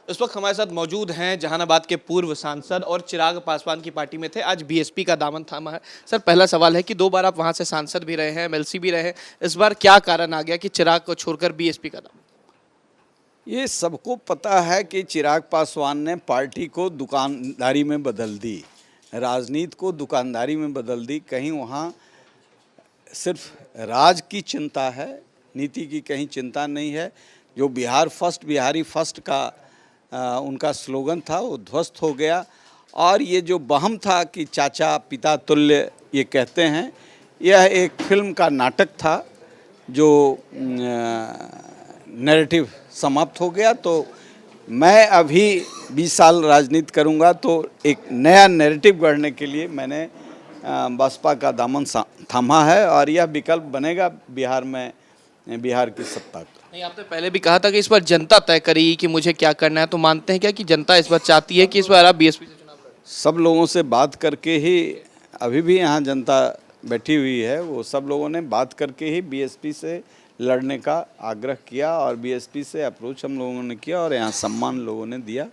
इस वक्त हमारे साथ मौजूद हैं जहानाबाद के पूर्व सांसद और चिराग पासवान की पार्टी में थे, आज बीएसपी का दामन थामा है। सर, पहला सवाल है कि 2 बार आप वहां से सांसद भी रहे हैं, एमएलसी भी रहे हैं, इस बार क्या कारण आ गया कि चिराग को छोड़कर बीएसपी का दामन? ये सबको पता है कि चिराग पासवान ने पार्टी को दुकानदारी में बदल दी, राजनीति को दुकानदारी में बदल दी। कहीं वहाँ सिर्फ राज की चिंता है, नीति की कहीं चिंता नहीं है। जो बिहार फर्स्ट, बिहारी फर्स्ट का उनका स्लोगन था वो ध्वस्त हो गया। और ये जो वहम था कि चाचा पिता तुल्य ये कहते हैं, यह एक फिल्म का नाटक था जो नैरेटिव समाप्त हो गया। तो मैं अभी 20 साल राजनीति करूंगा तो एक नया नैरेटिव गढ़ने के लिए मैंने बसपा का दामन थामा है और यह विकल्प बनेगा बिहार में, बिहार की सत्ता का। नहीं, आपने पहले भी कहा था कि इस बार जनता तय करेगी कि मुझे क्या करना है, तो मानते हैं क्या कि जनता इस बार चाहती है कि इस बार आप बीएसपी से चुनाव लड़ें? सब लोगों से बात करके ही, अभी भी यहाँ जनता बैठी हुई है, वो सब लोगों ने बात करके ही बीएसपी से लड़ने का आग्रह किया और बीएसपी से अप्रोच हम लोगों ने किया और यहाँ सम्मान लोगों ने दिया।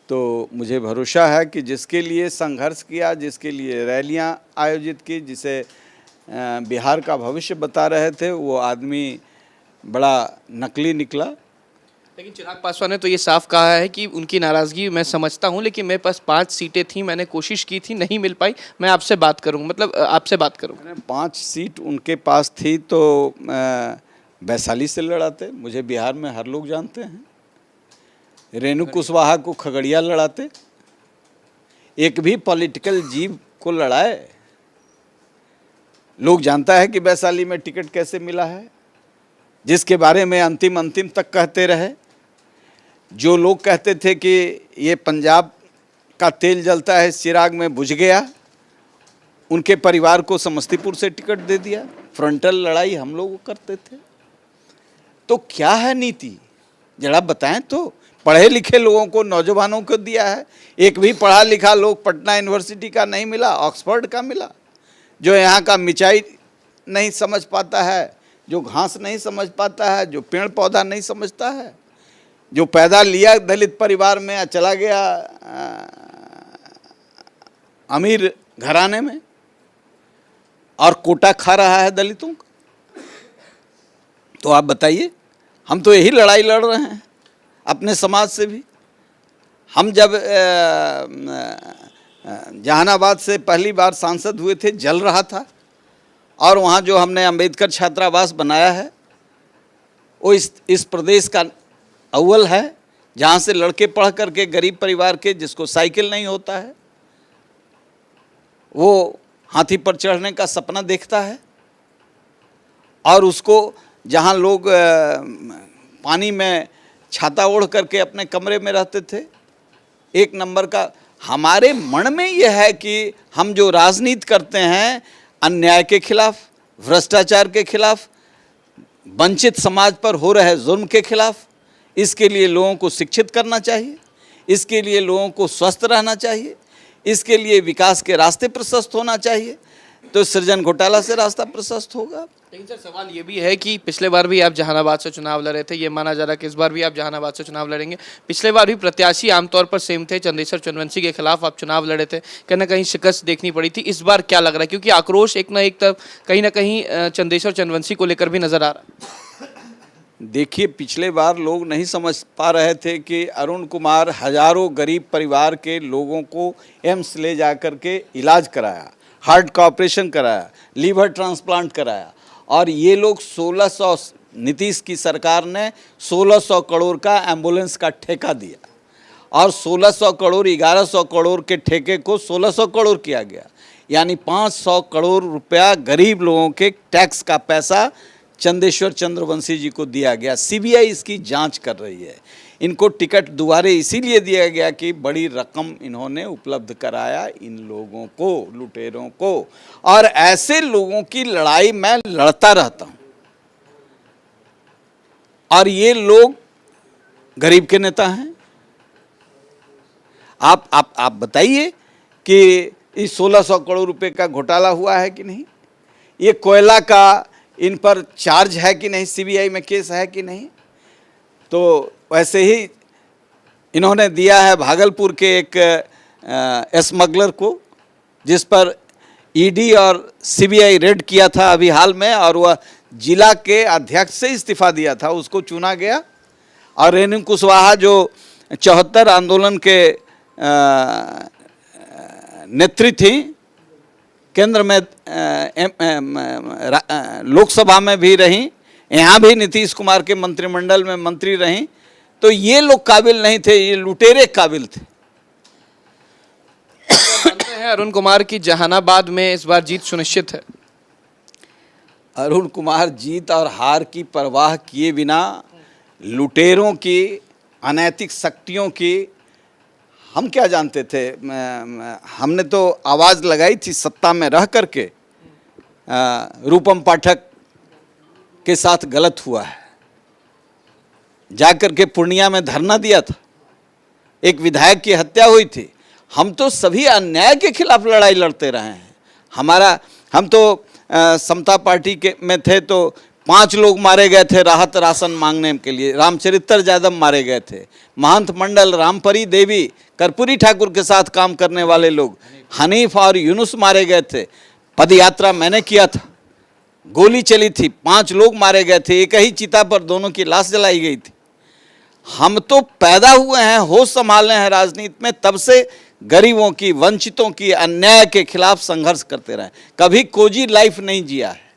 तो मुझे भरोसा है कि जिसके लिए संघर्ष किया, जिसके लिए रैलियां आयोजित की, जिसे बिहार का भविष्य बता रहे थे, वो आदमी बड़ा नकली निकला। लेकिन चिराग पासवान ने तो ये साफ कहा है कि उनकी नाराज़गी मैं समझता हूं, लेकिन मेरे पास 5 सीटें थी, मैंने कोशिश की थी, नहीं मिल पाई, मैं आपसे बात करूं, मतलब आपसे बात करूं। 5 सीट उनके पास थी तो वैशाली से लड़ाते, मुझे बिहार में हर लोग जानते हैं। रेणु कुशवाहा को खगड़िया लड़ाते, एक भी पॉलिटिकल जीव को लड़ाए। लोग जानता है कि वैशाली में टिकट कैसे मिला है, जिसके बारे में अंतिम तक कहते रहे। जो लोग कहते थे कि ये पंजाब का तेल जलता है चिराग में बुझ गया, उनके परिवार को समस्तीपुर से टिकट दे दिया। फ्रंटल लड़ाई हम लोग करते थे। तो क्या है नीति, जरा बताएं तो। पढ़े लिखे लोगों को, नौजवानों को दिया है, एक भी पढ़ा लिखा लोग पटना यूनिवर्सिटी का नहीं मिला, ऑक्सफोर्ड का मिला। जो यहाँ का मिचाई नहीं समझ पाता है, जो घास नहीं समझ पाता है, जो पेड़ पौधा नहीं समझता है, जो पैदा लिया दलित परिवार में चला गया अमीर घराने में और कोटा खा रहा है दलितों का। तो आप बताइए, हम तो यही लड़ाई लड़ रहे हैं अपने समाज से भी। हम जब जहानाबाद से पहली बार सांसद हुए थे, जल रहा था, और वहाँ जो हमने अंबेडकर छात्रावास बनाया है वो इस प्रदेश का अव्वल है, जहाँ से लड़के पढ़ करके गरीब परिवार के, जिसको साइकिल नहीं होता है, वो हाथी पर चढ़ने का सपना देखता है। और उसको जहाँ लोग पानी में छाता ओढ़ करके अपने कमरे में रहते थे, एक नंबर का। हमारे मन में यह है कि हम जो राजनीति करते हैं अन्याय के खिलाफ, भ्रष्टाचार के खिलाफ, वंचित समाज पर हो रहे जुल्म के खिलाफ, इसके लिए लोगों को शिक्षित करना चाहिए, इसके लिए लोगों को स्वस्थ रहना चाहिए, इसके लिए विकास के रास्ते प्रशस्त होना चाहिए। तो सृजन घोटाला से रास्ता प्रशस्त होगा। लेकिन सर, सवाल ये भी है कि पिछले बार भी आप जहानाबाद से चुनाव लड़े थे, ये माना जा रहा है कि इस बार भी आप जहानाबाद से चुनाव लड़ेंगे। पिछले बार भी प्रत्याशी आमतौर पर सेम थे, चंदेश्वर चंद्रवंशी के खिलाफ आप चुनाव लड़े थे, कहीं ना कहीं शिकस्त देखनी पड़ी थी। इस बार क्या लग रहा है, क्योंकि आक्रोश एक ना एक तरफ कहीं ना कहीं चंदेश्वर चंद्रवंशी को लेकर भी नजर आ रहा है? देखिए, पिछले बार लोग नहीं समझ पा रहे थे कि अरुण कुमार हजारों गरीब परिवार के लोगों को एम्स ले जा कर के इलाज कराया, हार्ट का ऑपरेशन कराया, लीवर ट्रांसप्लांट कराया। और ये लोग 1600, नीतीश की सरकार ने 1600 करोड़ का एम्बुलेंस का ठेका दिया और 1600 करोड़ 1100 करोड़ के ठेके को 1600 करोड़ किया गया। यानी 500 करोड़ रुपया गरीब लोगों के टैक्स का पैसा चंदेश्वर चंद्रवंशी जी को दिया गया। सीबीआई इसकी जांच कर रही है। इनको टिकट दोबारे इसीलिए दिया गया कि बड़ी रकम इन्होंने उपलब्ध कराया इन लोगों को, लुटेरों को। और ऐसे लोगों की लड़ाई मैं लड़ता रहता हूं। और ये लोग गरीब के नेता हैं। आप बताइए कि इस 1600 करोड़ रुपए का घोटाला हुआ है कि नहीं? ये कोयला का इन पर चार्ज है कि नहीं, सीबीआई में केस है कि नहीं? तो वैसे ही इन्होंने दिया है भागलपुर के एक स्मगलर को, जिस पर ईडी और सीबीआई रेड किया था अभी हाल में, और वह जिला के अध्यक्ष से इस्तीफा दिया था, उसको चुना गया। और रेणु कुशवाहा जो 74 आंदोलन के नेत्री थी, केंद्र में लोकसभा में भी रहीं, यहाँ भी नीतीश कुमार के मंत्रिमंडल में मंत्री रहीं, तो ये लोग काबिल नहीं थे, ये लुटेरे काबिल थे। मानते हैं अरुण कुमार की जहानाबाद में इस बार जीत सुनिश्चित है? अरुण कुमार जीत और हार की परवाह किए बिना लुटेरों की, अनैतिक शक्तियों की हम क्या जानते थे। हमने तो आवाज़ लगाई थी सत्ता में रह करके, रूपम पाठक के साथ गलत हुआ है, जाकर के पूर्णिया में धरना दिया था, एक विधायक की हत्या हुई थी। हम तो सभी अन्याय के खिलाफ लड़ाई लड़ते रहे हैं। हम तो समता पार्टी के में थे तो 5 लोग मारे गए थे राहत राशन मांगने के लिए, रामचरित्र यादव मारे गए थे, महंत मंडल, रामपरी देवी, कर्पूरी ठाकुर के साथ काम करने वाले लोग, हनीफ और यूनुस मारे गए थे। पद यात्रा मैंने किया था, गोली चली थी, 5 लोग मारे गए थे, एक ही चिता पर दोनों की लाश जलाई गई थी। हम तो पैदा हुए हैं, होश संभाले हैं राजनीति में, तब से गरीबों की, वंचितों की, अन्याय के खिलाफ संघर्ष करते रहे, कभी कोजी लाइफ नहीं जिया है।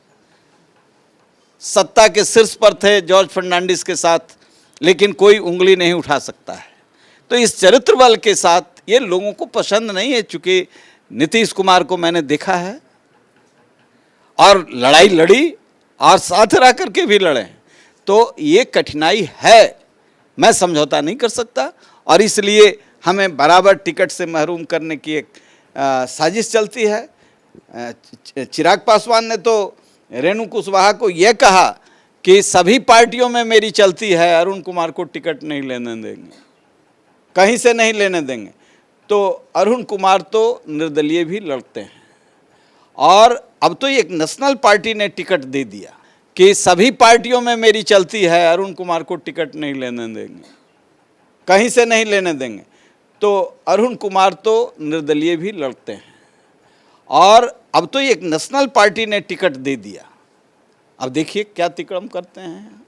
सत्ता के शीर्ष पर थे जॉर्ज फर्नांडिस के साथ, लेकिन कोई उंगली नहीं उठा सकता है। तो इस चरित्र बल के साथ ये लोगों को पसंद नहीं है। चूंकि नीतीश कुमार को मैंने देखा है और लड़ाई लड़ी और साथ रह करके भी लड़े, तो ये कठिनाई है, मैं समझौता नहीं कर सकता। और इसलिए हमें बराबर टिकट से महरूम करने की एक साजिश चलती है। चिराग पासवान ने तो रेणु कुशवाहा को यह कहा कि सभी पार्टियों में मेरी चलती है, अरुण कुमार को टिकट नहीं लेने देंगे, कहीं से नहीं लेने देंगे। तो अरुण कुमार तो निर्दलीय भी लड़ते हैं, और अब तो एक नेशनल पार्टी ने टिकट दे दिया कि सभी पार्टियों में मेरी चलती है, अरुण कुमार को टिकट नहीं लेने देंगे, कहीं से नहीं लेने देंगे। तो अरुण कुमार तो निर्दलीय भी लड़ते हैं, और अब तो एक नेशनल पार्टी ने टिकट दे दिया। अब देखिए क्या अतिक्रम करते हैं।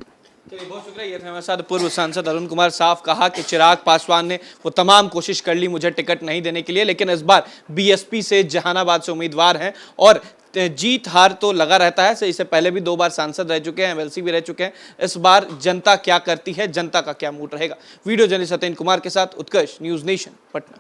चलिए, बहुत शुक्रिया। ये थे हमारे साथ पूर्व सांसद अरुण कुमार। साफ कहा कि चिराग पासवान ने वो तमाम कोशिश कर ली मुझे टिकट नहीं देने के लिए, लेकिन इस बार बीएसपी से जहानाबाद से उम्मीदवार हैं, और जीत हार तो लगा रहता है। इससे पहले भी 2 बार सांसद रह चुके हैं, एमएलसी भी रह चुके हैं। इस बार जनता क्या करती है, जनता का क्या मूड रहेगा। वीडियो जर्नलिस्ट सत्येंद्र कुमार के साथ उत्कर्ष, न्यूज़ नेशन, पटना।